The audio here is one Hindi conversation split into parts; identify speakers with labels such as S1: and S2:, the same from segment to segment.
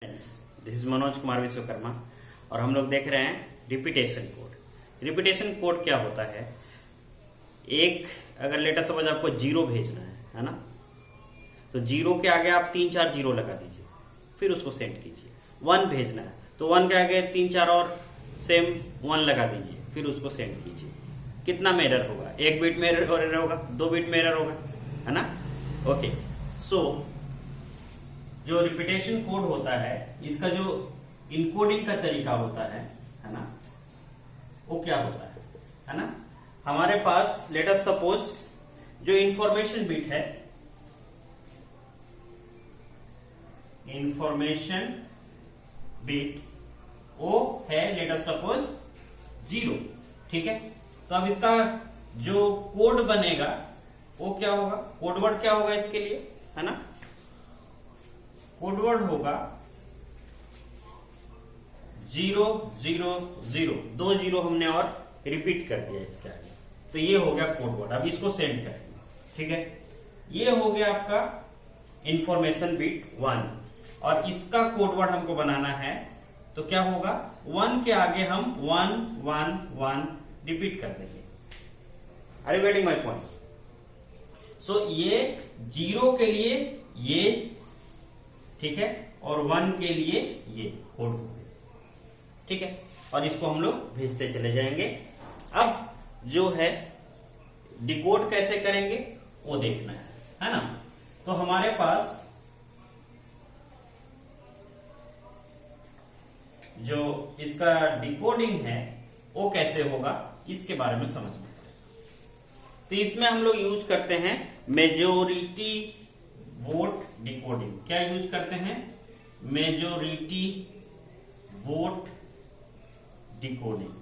S1: दिस इज मनोज कुमार विश्वकर्मा और हम लोग देख रहे हैं रिपीटेशन कोड। रिपीटेशन कोड क्या होता है? एक अगर लेटर सपोज आपको जीरो भेजना है ना, तो जीरो के आगे आप 3-4 जीरो लगा दीजिए, फिर उसको सेंड कीजिए। 1 भेजना है तो 1 के आगे 3-4 और सेम 1 लगा दीजिए, फिर उसको सेंड कीजिए। कितना में एरर होगा? 1 बिट में एरर होगा, 2 बिट में एरर होगा, है ना? ओके, सो जो रिपीटेशन कोड होता है, इसका जो इनकोडिंग का तरीका होता है ना, वो क्या होता है ना? हमारे पास लेट अस सपोज जो इंफॉर्मेशन बिट है, इंफॉर्मेशन बिट वो है लेट अस सपोज 0, ठीक है? तो अब इसका जो कोड बनेगा वो क्या होगा? कोडवर्ड क्या होगा इसके लिए, है ना? कोडवर्ड होगा 000, 2 जीरो हमने और रिपीट कर दिया इसके आगे, तो ये हो गया कोडवर्ड। अब इसको सेंड करेंगे, ठीक है? ये हो गया आपका इंफॉर्मेशन बिट 1 और इसका कोडवर्ड हमको बनाना है, तो क्या होगा? 1 के आगे हम 1 1 1 रिपीट कर देंगे। Are you getting my point? So ये 0 के लिए ये, ठीक है, और 1 के लिए ये कोड हो गया, ठीक है? और इसको हम लोग भेजते चले जाएंगे। अब जो है डिकोड कैसे करेंगे वो देखना है ना? तो हमारे पास जो इसका डिकोडिंग है वो कैसे होगा, इसके बारे में समझना है। तो इसमें हम लोग यूज करते हैं मेजोरिटी वोट डिकोडिंग। क्या यूज करते हैं? Majority vote decoding.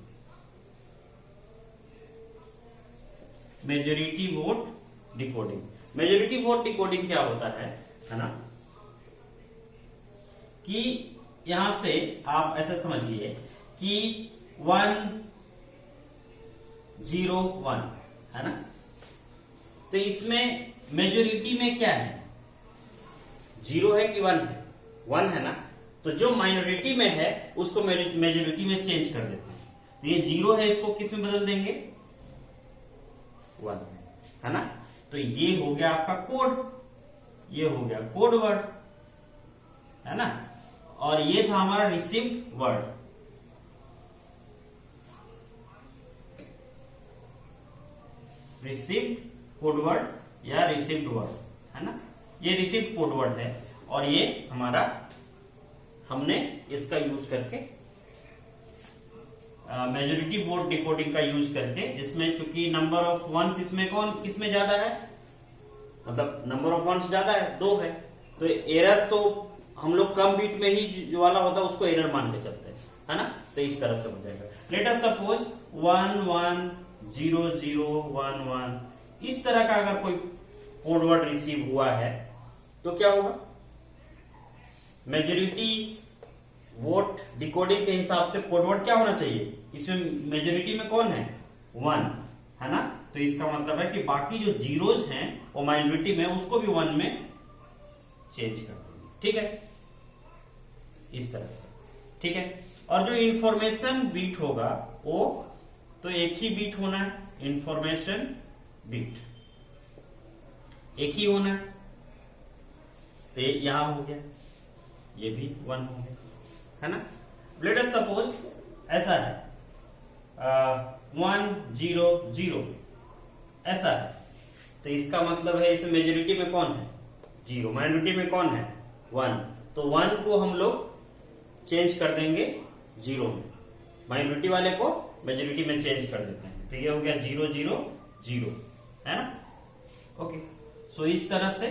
S1: Majority vote decoding. Majority vote decoding क्या होता है ना, कि यहां से आप ऐसे समझिए कि 1 0 1 है ना, तो इसमें मेजोरिटी में क्या है? 0 है कि 1 है? 1 है ना, तो जो माइनॉरिटी में है उसको मेजोरिटी में चेंज कर देते हैं। तो ये 0 है, इसको किस में बदल देंगे? 1 में, है ना? तो ये हो गया आपका कोड, ये हो गया कोड वर्ड, है ना? और ये था हमारा received word. Received code word या रिसीव्ड वर्ड, है ना? ये रिसीव्ड कोड वर्ड है और ये हमारा हमने इसका यूज करके मेजोरिटी वोट डिकोडिंग का यूज करके, जिसमें चूंकि नंबर ऑफ वंस इसमें किसमें ज्यादा है, मतलब नंबर ऑफ वंस ज्यादा है, 2 है, तो एरर तो हम लोग कम बीट में ही जो वाला होता है उसको एरर मान के चलते हैं, है ना? तो इस तरह से हो जाएगा। लेट अस सपोज 1 1 0 0 1 1, इस तरह का अगर कोई कोडवर्ड रिसीव हुआ है तो क्या होगा? मेजोरिटी वोट डिकोडिंग के हिसाब से कोडवर्ड क्या होना चाहिए? इसमें मेजोरिटी में कौन है? 1, है ना? तो इसका मतलब है कि बाकी जो जीरोज हैं वो माइनॉरिटी में, उसको भी 1 में चेंज कर देंगे, ठीक है? इस तरह से, ठीक है? और जो इंफॉर्मेशन बीट होगा वो तो एक ही बीट होना है, इंफॉर्मेशन बीट एक ही होना है, तो ये यहां हो गया, ये भी 1 हो गया, है ना? लेट अस सपोज ऐसा है 1 0 0 ऐसा है, तो इसका मतलब है इसमें मेजोरिटी में कौन है? 0, माइनॉरिटी में कौन है? 1, तो 1 को हम लोग चेंज कर देंगे 0 में, माइनॉरिटी वाले को मेजोरिटी में चेंज कर देते हैं, तो ये हो गया 0 0 0, है ना? ओके, सो इस तरह से।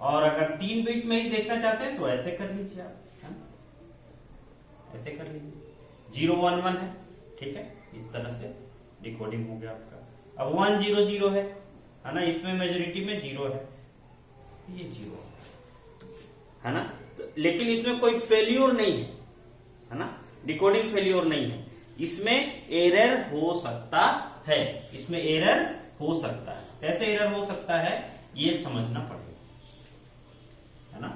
S1: और अगर 3 बिट में ही देखना चाहते हैं तो ऐसे कर लीजिए आप, है ना? ऐसे कर लीजिए, 0 1 1 है, ठीक है? इस तरह से डिकोडिंग हो गया आपका। अब 1 0 0 है ना, इसमें मेजोरिटी में 0 है, ये 0 है ना? तो लेकिन इसमें कोई फेल्यूर नहीं है ना? डिकोडिंग फेल्यूर नहीं है, इसमें एरर हो सकता है, इसमें एरर हो सकता है। कैसे एरर हो सकता है ये समझना पड़ेगा, है ना?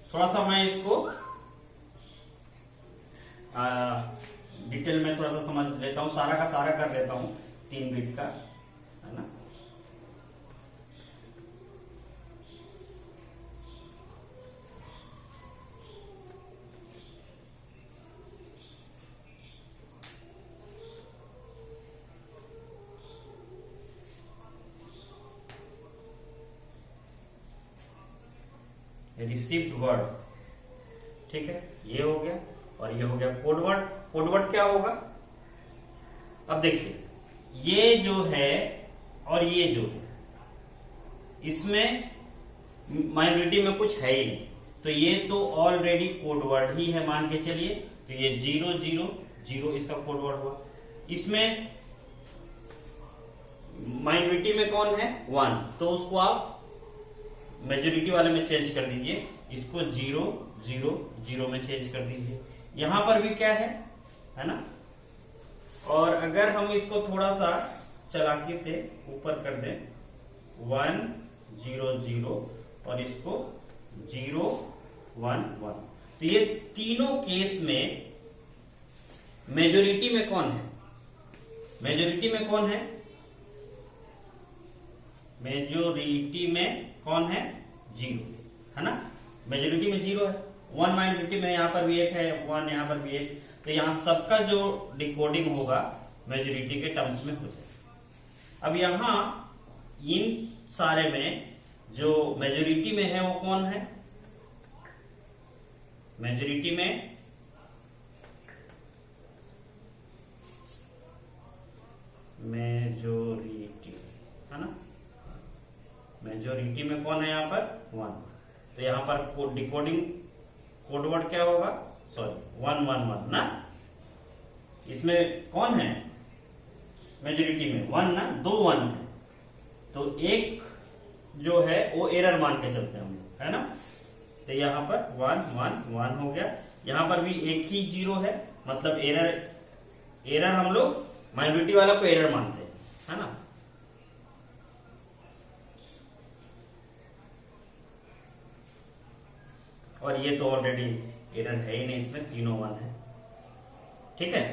S1: थोड़ा सा मैं इसको डिटेल में थोड़ा सा समझ लेता हूं, सारा का सारा कर लेता हूं 3 बिट का, है ना। रिसीव्ड वर्ड, ठीक है, ये हो गया और ये हो गया कोड वर्ड। कोड वर्ड क्या होगा, अब देखिए ये जो है और ये जो है, इसमें माइनॉरिटी में कुछ है ही नहीं, तो ये तो ऑलरेडी कोड वर्ड ही है मान के चलिए। तो ये 000 इसका कोड वर्ड हुआ। इसमें माइनॉरिटी में कौन है, 1, तो उसको आप मेजोरिटी वाले में चेंज कर दीजिए, इसको 000 में चेंज कर दीजिए। यहां पर भी क्या है ना। और अगर हम इसको थोड़ा सा चालाकी से ऊपर कर दें 100 और इसको 011, तो ये तीनों केस में मेजोरिटी में कौन है, मेजोरिटी में कौन है, मेजोरिटी में कौन है, 0, है ना। मेजोरिटी में 0 है, 1 माइनॉरिटी में यहां पर भी 1 है, 1 यहां पर भी 1, तो यहां सबका जो डिकोडिंग होगा मेजोरिटी के टर्म्स में हो जाएगा। अब यहां इन सारे में जो मेजोरिटी में है वो कौन है, मेजोरिटी में मेजोरिटी, है ना। मेजोरिटी में कौन है यहां पर, 1, तो यहां पर डिकोडिंग कोड वर्ड क्या होगा, सॉरी 111 ना। इसमें कौन है मेजोरिटी में, 1 ना, 2 1 है, तो एक जो है वो एरर मान के चलते हैं हम लोग, है ना। तो यहां पर 111 हो गया। यहां पर भी एक ही 0 है, मतलब एरर हम लोग माइनॉरिटी वाला को एरर मानते हैं, है ना। और ये तो ऑलरेडी एरर है ही नहीं, इसमें तीनों 1 है, ठीक है।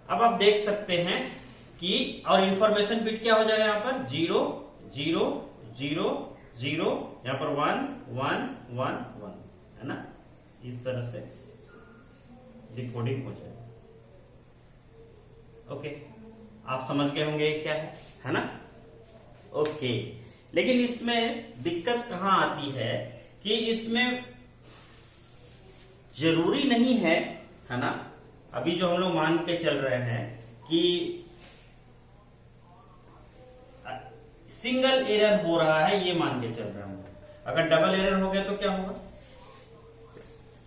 S1: अब आप देख सकते हैं कि और इंफॉर्मेशन बिट क्या हो जाएगा यहां पर 0 0 0 0, यहां पर 1 1 1 1, है ना। इस तरह से डिकोडिंग हो जाएगा। ओके, आप समझ गए होंगे क्या है ना। ओके, लेकिन इसमें दिक्कत कहां आती है कि इसमें जरूरी नहीं है ना। अभी जो हम लोग मान के चल रहे हैं कि सिंगल एरर हो रहा है, ये मान के चल रहे हैं। अगर डबल एरर हो गया तो क्या होगा,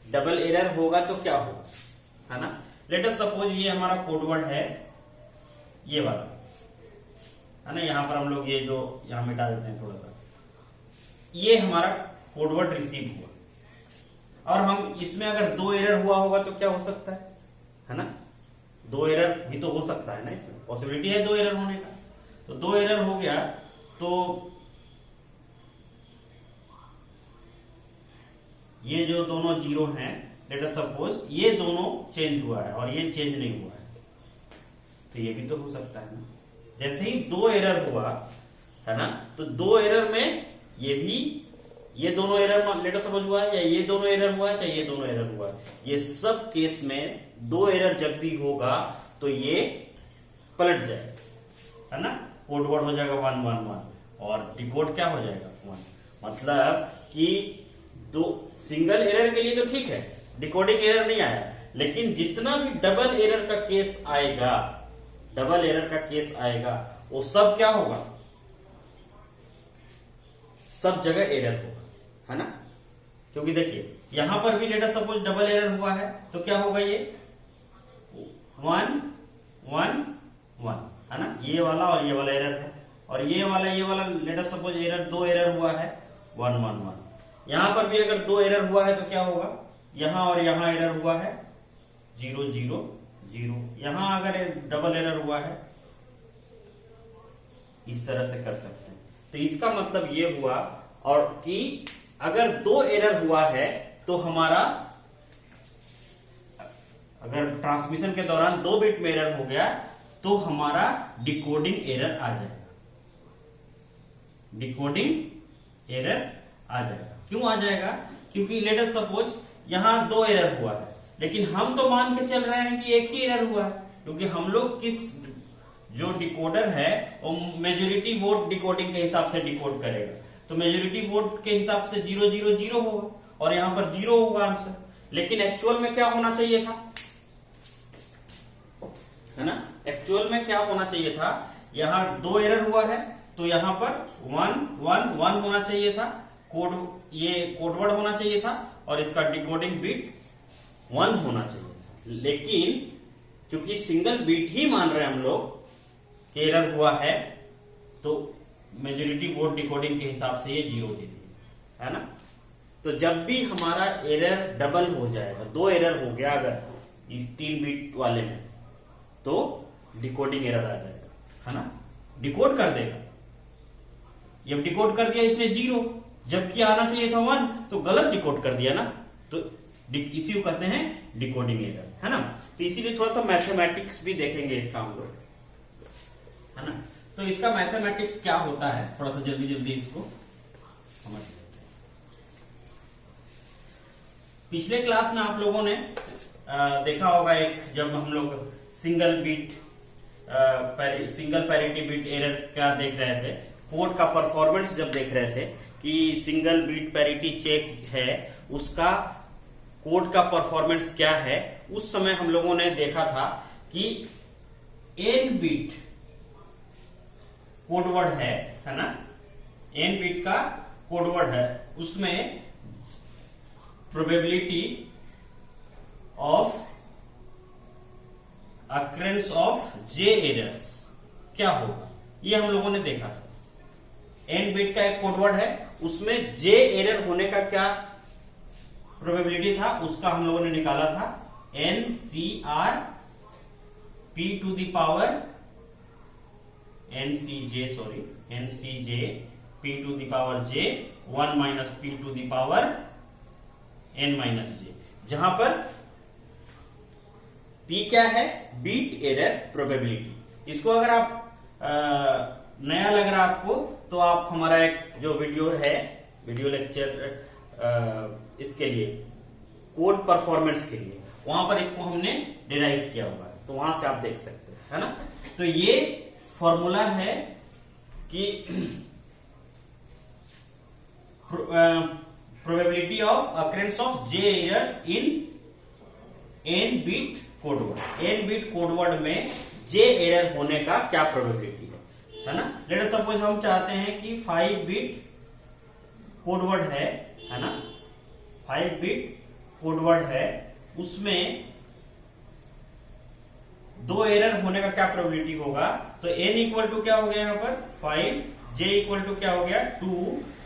S1: डबल एरर होगा तो क्या होगा, है ना। लेट अस सपोज ये हमारा कोडवर्ड है, ये वाला, है ना। यहां पर हम लोग ये जो यहां मिटा देते हैं थोड़ा सा, ये हमारा कोडवर्ड रिसीव हुआ। और हम इसमें अगर 2 एरर हुआ होगा तो क्या हो सकता है ना। 2 एरर भी तो हो सकता है ना, इसमें पॉसिबिलिटी है 2 एरर होने का। तो 2 एरर हो गया तो ये जो दोनों 0 हैं, लेट अस सपोज ये दोनों चेंज हुआ है और ये चेंज नहीं हुआ है, तो ये भी तो हो सकता है ना। जैसे ही 2 एरर हुआ, है ना, तो 2 एरर में ये दोनों एरर लेट अस सपोज हुआ है, या ये दोनों एरर हुआ है, चाहे ये दोनों एरर हुआ है, ये सब केस में 2 एरर जब भी होगा तो ये पलट जाएगा, है ना। कोडवर्ड हो जाएगा 111 और डिकोड क्या हो जाएगा 1। मतलब कि 2 सिंगल एरर के लिए तो ठीक है, डिकोडिंग एरर नहीं आया, लेकिन जितना भी डबल एरर का केस आएगा, डबल एरर का केस आएगा, वो सब क्या होगा, सब जगह एरर होगा, है ना। क्योंकि देखिए यहां पर भी late us suppose double error हुआ है तो क्या होगा, ये 1 1 1, है ना। ये वाला और ये वाला एरर है, और ये वाला late us suppose error 2 error हुआ है 1 1 1। यहां पर भी अगर 2 एरर हुआ है तो क्या होगा, यहां और यहां एरर हुआ है 0 0 0। यहां अगर डबल एरर हुआ है, इस तरह से कर सकते हैं। तो इसका मतलब ये हुआ और कि अगर 2 एरर हुआ है तो हमारा, अगर ट्रांसमिशन के दौरान 2 बिट में एरर हो गया तो हमारा डिकोडिंग एरर आ जाएगा। डिकोडिंग एरर आ जाएगा। क्यों आ जाएगा? क्योंकि लेट अस सपोज यहां 2 एरर हुआ है, लेकिन हम तो मान के चल रहे हैं कि एक ही एरर हुआ है, क्योंकि हम लोग किस, जो डिकोडर है वो मेजोरिटी वोट डिकोडिंग के हिसाब से डिकोड करेगा, तो मेजोरिटी वोट के हिसाब से 0 0 0 होगा और यहां पर 0 होगा आंसर। लेकिन एक्चुअल में क्या होना चाहिए था, है ना? एक्चुअल में क्या होना चाहिए था, यहां 2 एरर हुआ है तो यहां पर 1 1 1 होना चाहिए था, कोड, ये कोडवर्ड होना चाहिए था और इसका डिकोडिंग बिट 1 होना चाहिए था। लेकिन चूंकि सिंगल बिट ही मान रहे हैं हम लोग कि एरर हुआ है, तो मेजोरिटी वोट डिकोडिंग के हिसाब से ये 0 दे दी, है ना? तो जब भी हमारा एरर डबल हो जाएगा, 2 एरर हो गया अगर इस 3 बिट वाले में, तो डिकोडिंग एरर आ जाएगा, है ना? डिकोड कर देगा। जब डिकोड कर दिया इसने 0, जबकि आना चाहिए था 1, तो गलत डिकोड कर दिया ना, तो इसी को कहते हैं डिकोडिंग एरर, है ना? तो इसीलिए थोड़ा सा मैथमेटिक्स भी देखेंगे इसका हम लोग, है ना? तो इसका मैथमेटिक्स क्या होता है, थोड़ा सा जल्दी जल्दी इसको समझ लेते हैं। पिछले क्लास में आप लोगों ने देखा होगा, एक जब हम लोग सिंगल पैरिटी बिट एरर क्या देख रहे थे, कोड का परफॉर्मेंस जब देख रहे थे कि सिंगल बिट पैरिटी चेक है, उसका कोड का परफॉर्मेंस क्या है, उस समय हम लोगों ने देखा था कि n बिट कोडवर्ड है ना? n बिट का कोडवर्ड है, उसमें probability of occurrence of j errors क्या होगा, ये हम लोगों ने देखा था। n बिट का एक कोडवर्ड है, उसमें j एरर होने का क्या प्रोबेबिलिटी था, उसका हम लोगों ने निकाला था NCR p to the power NCJ p to the power j 1 minus p to the power n minus j, जहां पर p क्या है, बीट एरर प्रोबेबिलिटी। इसको अगर आप नया लग रहा आपको, तो आप हमारा एक जो वीडियो है, वीडियो लेक्चर इसके लिए, कोड परफॉर्मेंस के लिए, वहां पर इसको हमने डिराइव किया हुआ है, तो वहां से आप देख सकते हैं, है ना? तो ये फॉर्मूला है कि probability of occurrence of J errors in n bit codeword. n bit codeword में जे एरर होने का क्या प्रोबेबिलिटी है ना? लेट अस सपोज हम चाहते हैं कि 5 बिट कोडवर्ड है ना? 5 बिट कोडवर्ड है, उसमें 2 एरर होने का क्या प्रोबेबिलिटी होगा, तो n इक्वल टू क्या हो गया यहाँ पर 5, j इक्वल टू क्या हो गया 2,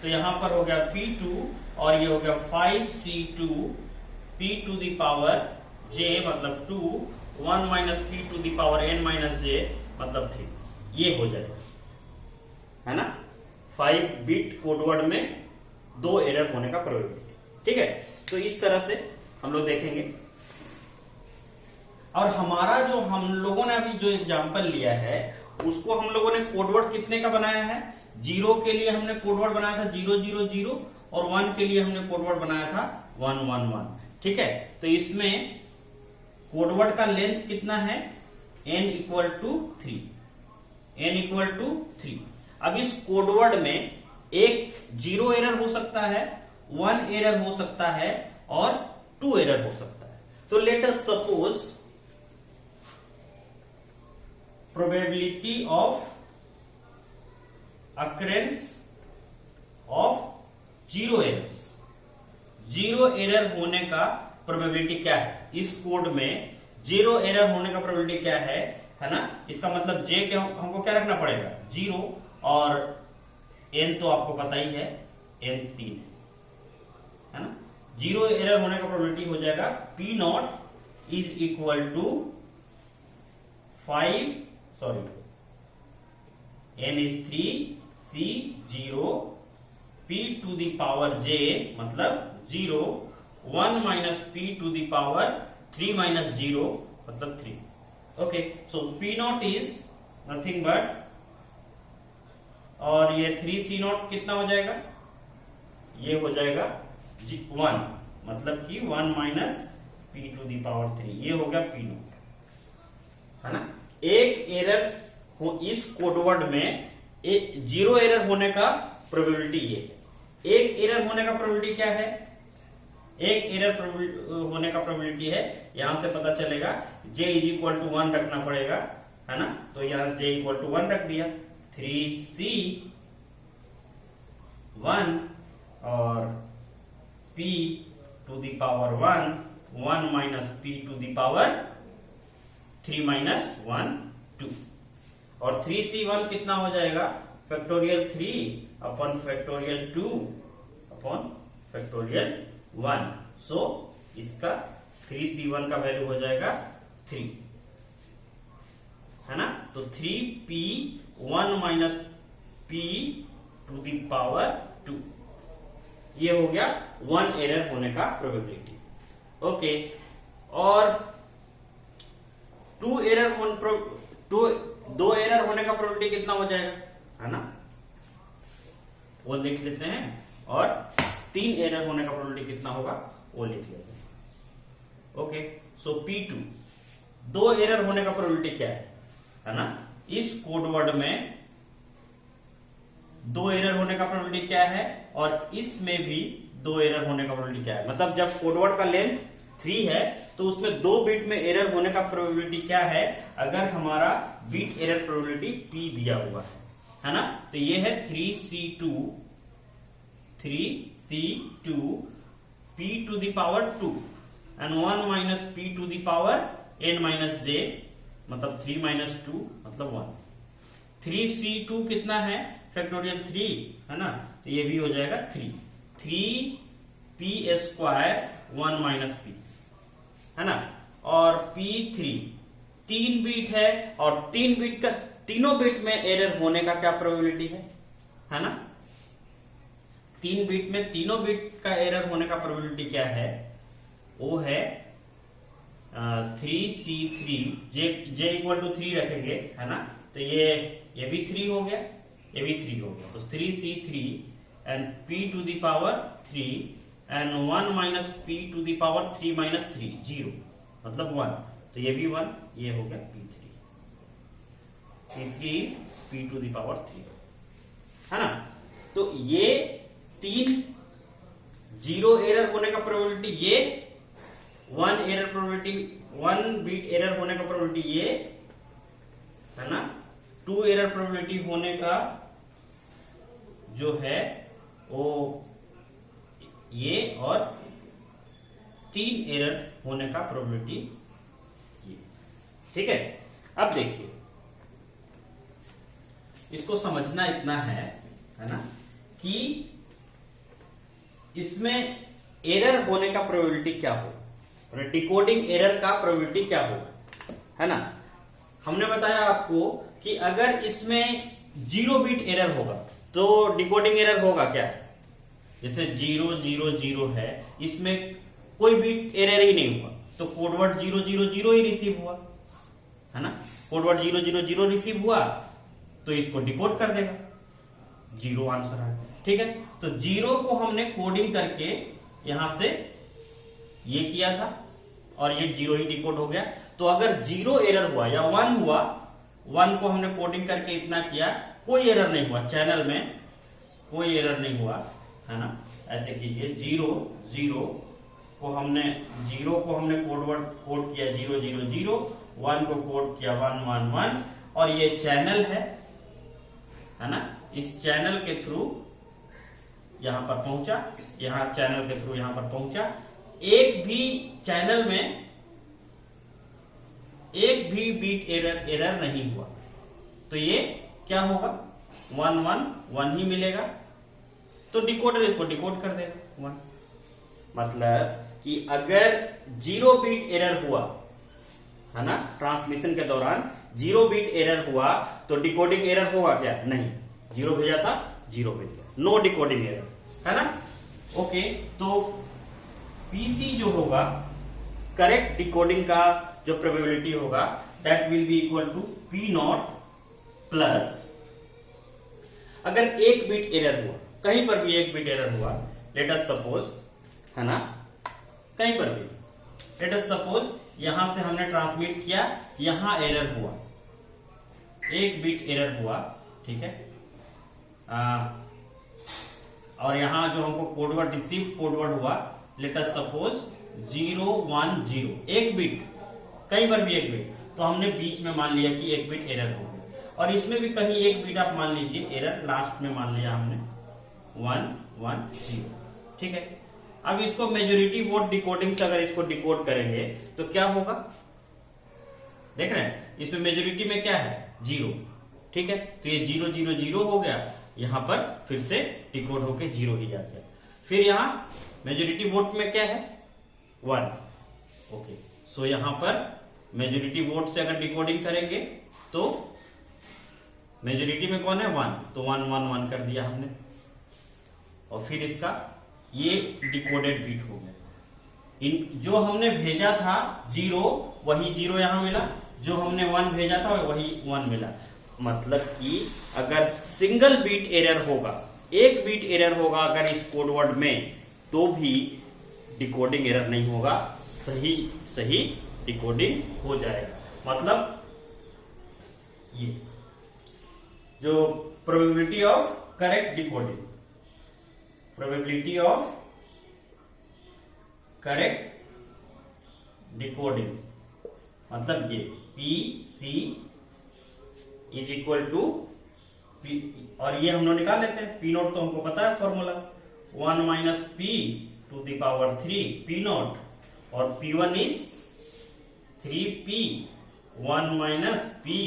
S1: तो यहां पर हो गया p2 और ये हो गया 5c2 p to the power j मतलब 2, 1 minus p to the power n minus j मतलब 3, ये हो जाएगा, है ना? 5 बिट कोडवर्ड में 2 एरर होने का प्रोबेबिलिटी, ठीक है? तो इस तरह से हम लोग देखेंगे। और हमारा जो हम लोगों ने अभी जो एग्जांपल लिया है, उसको हम लोगों ने कोडवर्ड कितने का बनाया है, 0 के लिए हमने कोडवर्ड बनाया था 0 0 0 और 1 के लिए हमने कोडवर्ड बनाया था 1 1 1, ठीक है? तो इसमें कोडवर्ड का लेंथ कितना है, n equal to 3, n equal to 3। अब इस कोडवर्ड में एक 0 एरर हो सकता है, 1 एरर हो सकता है और 2 एरर हो सकता है। तो late us suppose probability of occurrence of 0 errors, 0 error होने का प्रोबेबिलिटी क्या है, इस कोड में 0 एरर होने का प्रोबेबिलिटी क्या है ना? इसका मतलब j के हमको क्या रखना पड़ेगा 0 और n तो आपको पता ही है n 3 है ना? 0 एरर होने का प्रोबेबिलिटी हो जाएगा p naught is equal to 5, sorry n is 3 c 0 p to the power j मतलब 0, 1 minus p to the power 3 minus 0 मतलब 3। Okay, so p naught is nothing but, और ये 3c नॉट कितना हो जाएगा, ये हो जाएगा 1, मतलब कि 1 minus p to the power 3, ये हो गया p नॉट, है ना। एक एरर हो इस कोडवर्ड में, जीरो एरर होने का प्रोबेबिलिटी ये है। एक एरर होने का प्रोबेबिलिटी क्या है, एक एरर होने का प्रोबेबिलिटी है, यहां से पता चलेगा j इज इक्वल टू 1 रखना पड़ेगा, है ना। तो यहां j इक्वल टू 1 रख दिया, 3c 1 और p to the power 1 minus p to the power 3 minus 1 2, और 3c1 कितना हो जाएगा, factorial 3 upon factorial 2 upon factorial 1। So इसका 3c1 का वैल्यू हो जाएगा 3, है ना। तो 3p 1 minus p to the power 2, ये हो गया 1 एरर होने का प्रोबेबिलिटी। ओके, और 2 एरर होने का प्रोबेबिलिटी कितना हो जाएगा, है ना, वो लिख लेते हैं। और 3 एरर होने का प्रोबेबिलिटी कितना होगा वो लिख लेते हैं। ओके, सो P2, 2 एरर होने का प्रोबेबिलिटी क्या है ना। इस कोडवर्ड में 2 एरर होने का प्रोबेबिलिटी क्या है, और इसमें भी 2 एरर होने का प्रोबेबिलिटी क्या है। मतलब जब कोडवर्ड का लेंथ 3 है तो उसमें 2 बिट में एरर होने का प्रोबेबिलिटी क्या है, अगर हमारा बिट एरर प्रोबेबिलिटी p दिया हुआ है ना। तो ये है 3c2 p to the power 2 and 1 minus p to the power n minus j, मतलब 3 माइनस 2 मतलब 1। 3c2 कितना है, फैक्टोरियल 3, है ना। तो ये भी हो जाएगा 3p स्क्वायर 1 माइनस p, है ना। और p3 3 बिट है, और 3 बिट का, तीनों बिट में एरर होने का क्या प्रोबेबिलिटी है ना। 3 बिट में तीनों बिट का एरर होने का प्रोबेबिलिटी क्या है, वो है 3c3, j इक्वल टू 3 रखेंगे, है ना। तो ये भी 3 हो गया, ये भी 3 हो गया, तो 3c3 and p to the power 3 and 1 minus p to the power 3 minus 3 0 मतलब 1। तो ये भी 1, ये हो गया p3 p to the power 3, है ना। तो ये 3 जीरो एरर होने का प्रोबेबिलिटी, ये 1 एरर प्रोबेबिलिटी, 1 बिट एरर होने का प्रोबेबिलिटी ये, है ना। 2 एरर प्रोबेबिलिटी होने का जो है वो ये, और 3 एरर होने का प्रोबेबिलिटी ये, ठीक है। अब देखिए, इसको समझना इतना है ना, कि इसमें एरर होने का प्रोबेबिलिटी क्या हो, डिकोडिंग एरर का प्रोबेबिलिटी क्या होगा, है ना। हमने बताया आपको कि अगर इसमें 0 बिट एरर होगा तो डिकोडिंग एरर होगा क्या, जैसे 0 0 0 है, इसमें कोई बिट एरर ही नहीं हुआ, तो कोडवर्ड 0 0 0 ही रिसीव हुआ, है ना। कोडवर्ड 0 0 0 रिसीव हुआ तो इसको डिकोड कर देगा, 0 आंसर आ गया, ठीक है। तो 0 को हमने कोडिंग करके यहां से ये किया था, और ये 0 ही डिकोड हो गया। तो अगर 0 एरर हुआ या 1 हुआ, 1 को हमने कोडिंग करके इतना किया, कोई एरर नहीं हुआ, चैनल में कोई एरर नहीं हुआ, है ना। ऐसे कीजिए, 0 0 को हमने कोडवर्ड कोड किया 0 0 0, 1 को कोड किया 1 1 1, और ये चैनल है ना। इस चैनल के थ्रू यहां पर पहुंचा, यहां चैनल के थ्रू यहां पर पहुंचा, एक भी चैनल में एक भी बीट एरर नहीं हुआ, तो ये क्या होगा, 1 1 1 ही मिलेगा। तो डिकोडर इसको डिकोड कर देगा 1। मतलब कि अगर 0 बिट एरर हुआ, है ना, ट्रांसमिशन के दौरान 0 बिट एरर हुआ, तो डिकोडिंग एरर होगा क्या, नहीं, 0 भेजा था 0 भेज गया, नो डिकोडिंग एरर। है ना। ओके, तो पीसी जो होगा करेक्ट डिकोडिंग का जो प्रोबेबिलिटी होगा that will be equal to P naught plus, अगर एक बिट एरर हुआ, कहीं पर भी एक बिट एरर हुआ, लेट अस सपोज, है ना, कहीं पर भी लेट अस सपोज यहां से हमने ट्रांसमिट किया, यहां एरर हुआ, एक बिट एरर हुआ, ठीक है, और यहां जो हमको कोडवर्ड रिसीव्ड कोडवर्ड हुआ, लेट अस सपोज 010, एक बिट, कहीं पर भी एक बिट, तो हमने बीच में मान लिया कि एक बिट एरर हो गया, और इसमें भी कहीं एक बिट आप मान लीजिए एरर, लास्ट में मान लिया हमने 110, ठीक है। अब इसको मेजोरिटी वोट डिकोडिंग से अगर इसको डिकोड करेंगे तो क्या होगा, देख रहे हैं, इसमें मेजोरिटी में क्या है 0, ठीक है, तो ये 000 हो गया, यहां पर फिर से डिकोड होके 0 ही जाता है। फिर यहां मेजोरिटी वोट में क्या है 1, ओके, सो यहां पर मेजोरिटी वोट से अगर डिकोडिंग करेंगे तो मेजोरिटी में कौन है 1, तो 1 1 1 कर दिया हमने, और फिर इसका ये डिकोडेड बिट हो गया। जो हमने भेजा था 0 वही 0 यहां मिला, जो हमने 1 भेजा था वही 1 मिला। मतलब कि अगर सिंगल बीट एरर होगा, एक बीट एरर होगा अगर इस कोडवर्ड में, तो भी डिकोडिंग एरर नहीं होगा, सही सही डिकोडिंग हो जाएगा। मतलब ये जो probability of correct decoding, probability of correct decoding, मतलब ये P C is equal to P, और ये हम लोग निकाल लेते हैं, पी नोट तो हमको पता है formula, 1 minus P to the power 3 P naught, और P1 is 3P 1 minus P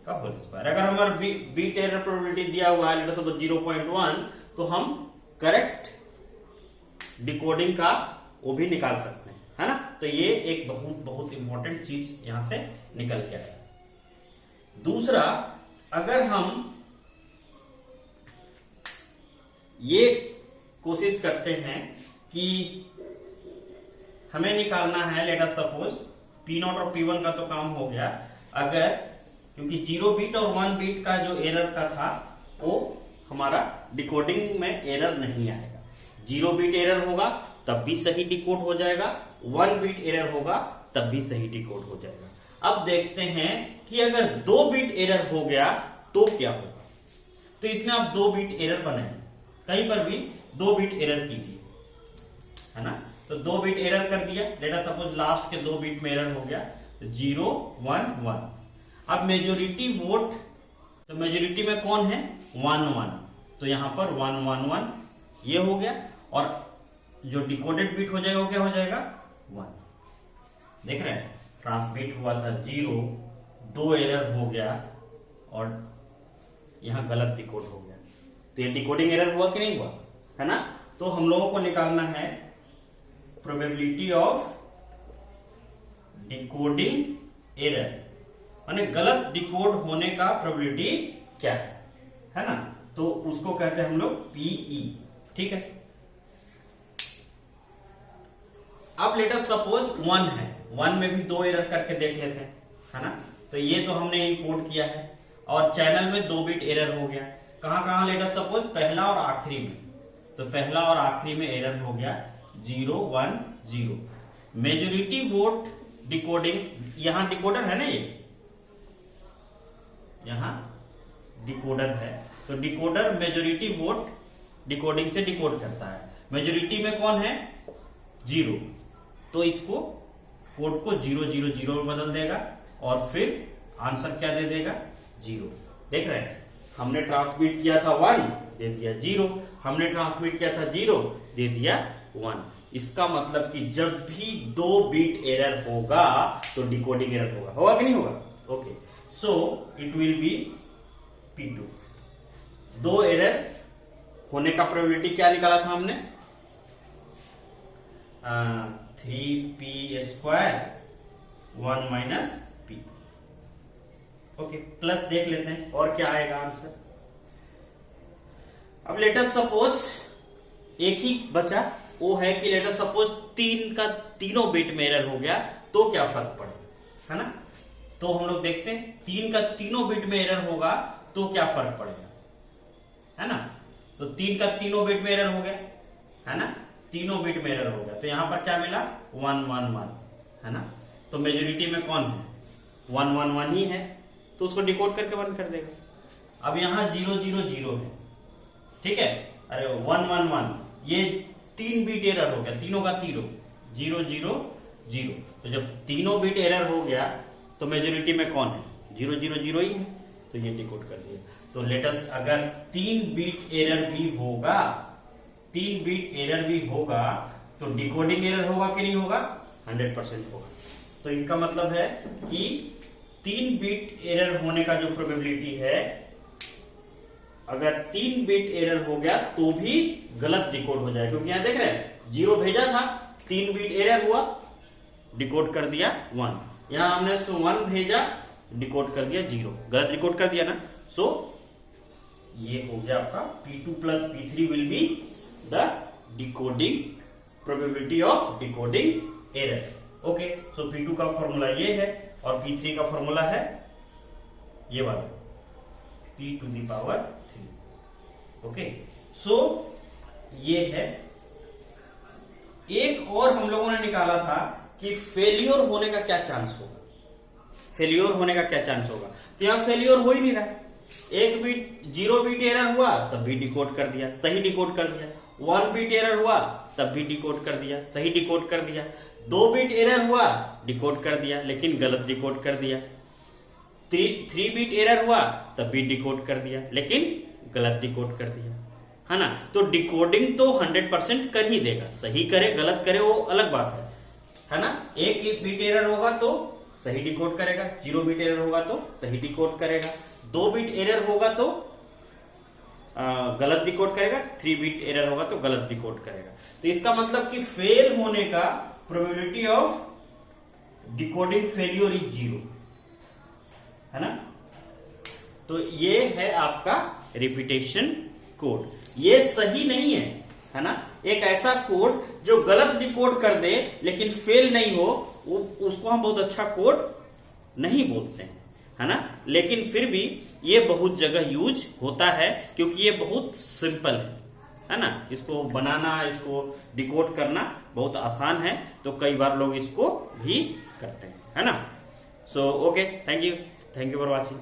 S1: का होल स्क्वायर। अगर हमारा बीट एरर प्रोबेबिलिटी दिया हुआ है लेट अस सपोज 0.1, तो हम करेक्ट डिकोडिंग का वो भी निकाल सकते हैं, है ना। तो ये एक बहुत बहुत इंपॉर्टेंट चीज यहां से निकल के आया। दूसरा, अगर हम ये कोशिश करते हैं कि हमें निकालना है, लेट अस सपोज P0 और P1 का तो काम हो गया, अगर क्योंकि 0 बीट और 1 बीट का जो एरर का था वो हमारा डिकोडिंग में एरर नहीं आएगा। 0 बीट एरर होगा तब भी सही डिकोड हो जाएगा, 1 बीट एरर होगा तब भी सही डिकोड हो जाएगा। अब देखते हैं कि अगर 2 बीट एरर हो गया तो क्या होगा। तो इसमें आप 2 बीट एरर बनाए, कहीं पर भी 2 बीट एरर कीजिए, है ना। तो 2 बीट एरर कर दिया, लेट अस सपोज लास्ट के 2 बीट में एरर हो गया, 0 1 1। अब मेजोरिटी वोट, तो मेजोरिटी में कौन है 1 1, तो यहां पर 1 1 1 ये हो गया, और जो डिकोडेड बीट हो जाएगा वो क्या हो जाएगा 1। देख रहे हैं, ट्रांसमिट हुआ था 0, 2 एरर हो गया और यहां गलत डिकोड हो गया, तो ये डिकोडिंग एरर हुआ कि नहीं हुआ, है ना। तो हम लोगों को निकालना है प्रोबेबिलिटी ऑफ डिकोडिंग एरर, माने गलत डिकोड होने का प्रोबेबिलिटी क्या है ना। तो उसको कहते हैं हम लोग पीई, ठीक है। अब लेट अस सपोज 1 है, 1 में भी 2 एरर करके देख लेते हैं, है ना। तो ये तो हमने इंपोर्ट किया है, और चैनल में 2 बिट एरर हो गया, कहां कहां लेट अस सपोज पहला और आखिरी में, तो पहला और आखिरी में एरर हो गया 0 1 0। मेजोरिटी वोट डिकोडिंग, यहां डिकोडर है ना, ये यहां डिकोडर है, तो डिकोडर मेजोरिटी वोट डिकोडिंग से डिकोड करता है। मेजोरिटी में कौन है 0, तो इसको कोड को 0 0 0 में बदल देगा, और फिर आंसर क्या दे देगा 0। देख रहे हैं, हमने ट्रांसमिट किया था 1 दे दिया 0, हमने ट्रांसमिट किया था 0 दे दिया 1। इसका मतलब कि जब भी 2 बीट एरर होगा तो डिकोडिंग एरर होगा कि नहीं होगा। Okay, so it will be P2। 2 error होने का प्रोबेबिलिटी क्या निकाला था हमने 3P square 1 minus P। Okay, plus देख लेते हैं और क्या आएगा आंसर। अब लेट अस सपोज एक ही बचा, वो है कि लेट अस सपोज 3 का तीनों बिट में एरर हो गया तो क्या फर्क पड़ेगा, है ना। तो हम लोग देखते हैं 3 का तीनों बिट में एरर होगा तो क्या फर्क पड़ेगा, है ना। तो 3 का तीनों बिट में एरर हो गया, है ना, तीनों बिट में एरर हो गया, तो यहां पर क्या मिला 1 1 1, है ना। तो मेजोरिटी में कौन है 1 1 1 ही है, तो उसको डिकोड करके 1 कर देगा। अब यहां 0 0 0 है, ठीक है, अरे 1 1 1 ये 3 बिट एरर हो गया, तीनों का तीनों 0 0 0। तो जब तीनों बिट एरर हो गया तो मेजोरिटी में कौन है 0 0 0 ही है, तो ये डिकोड कर दिया। तो लेटस अगर 3 बिट एरर भी होगा, 3 बिट एरर भी होगा तो डिकोडिंग एरर होगा कि नहीं होगा, 100% होगा। तो इसका मतलब है कि 3 बिट एरर होने का जो प्रोबेबिलिटी है, अगर 3 बिट एरर हो गया तो भी गलत डिकोड हो जाएगा, क्योंकि यहां देख रहे हैं 0 भेजा था, 3 बिट एरर हुआ, डिकोड कर दिया 1, यहां हमने 1 भेजा, डिकोड कर दिया 0, गलत डिकोड कर दिया ना। सो ये हो गया आपका P2 plus P3 will be the decoding probability of decoding error. Okay, so P2 का फॉर्मूला ये है और P3 का फॉर्मूला है ये वाला P to the power 3। Okay, so ये है। एक और हम लोगों ने निकाला था कि फेल्योर होने का क्या चांस होगा, फेल्योर होने का क्या चांस होगा। तो यहां फेल्योर हो ही नहीं रहा है, एक बिट 0 बिट एरर हुआ तब भी डिकोड कर दिया, सही डिकोड कर दिया, 1 बिट एरर हुआ तब भी डिकोड कर दिया, सही डिकोड कर दिया, 2 बिट एरर हुआ डिकोड कर दिया लेकिन गलत डिकोड कर दिया, 3 बिट एरर हुआ तब भी डिकोड कर दिया लेकिन गलत डिकोड कर दिया, है ना। तो डिकोडिंग तो 100% कर ही देगा, सही करे गलत करे वो अलग बात है ना। एक बिट एरर होगा तो सही डिकोड करेगा, 0 बिट एरर होगा तो सही डिकोड करेगा, 2 बिट एरर होगा तो गलत डिकोड करेगा, 3 बिट एरर होगा तो गलत डिकोड करेगा। तो इसका मतलब कि फेल होने का probability of decoding failure is 0, है ना। तो ये है आपका रिपीटेशन कोड, ये सही नहीं है ना। एक ऐसा कोड जो गलत डिकोड कर दे लेकिन फेल नहीं हो, उसको हम बहुत अच्छा कोड नहीं बोलते हैं, है ना। लेकिन फिर भी ये बहुत जगह यूज होता है क्योंकि ये बहुत सिंपल है ना। इसको बनाना, इसको डिकोड करना बहुत आसान है, तो कई बार लोग इसको भी करते हैं, है ना। So okay, thank you for watching.